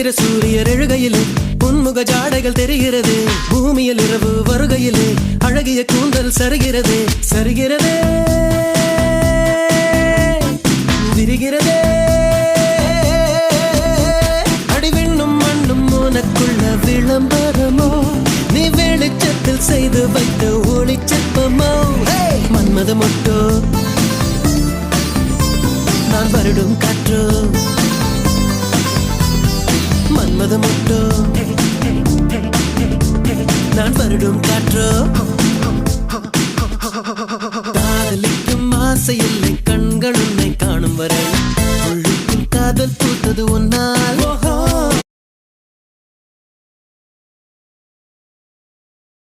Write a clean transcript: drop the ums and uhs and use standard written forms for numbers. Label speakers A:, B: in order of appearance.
A: சந்திர சூரியர் எழுகையிலே பொன்முக ஜாடைகள் தெரிகிறது. பூமியில் இரவு வருகையிலே அழகிய கூந்தல் சருகிறது. சருகிறதே விரிகிறதே அடிவிண்ணும் மண்ணும் உனக்குள்ள விளம்பரமோ, நீ வெளிச்சத்தில் செய்து வைத்த ஒளிச்சிற்பமோ. மன்மத மொட்டோ நான் வருடும் காற்றோ, மன்மத மொட்டோ நான் வருடும் காற்றோ. காதலிக்கும் ஆசை இல்லை கண்கள் உன்னை காணும் வரை உள்ளுக்குள் காதல் பூத்தது உன்னால்.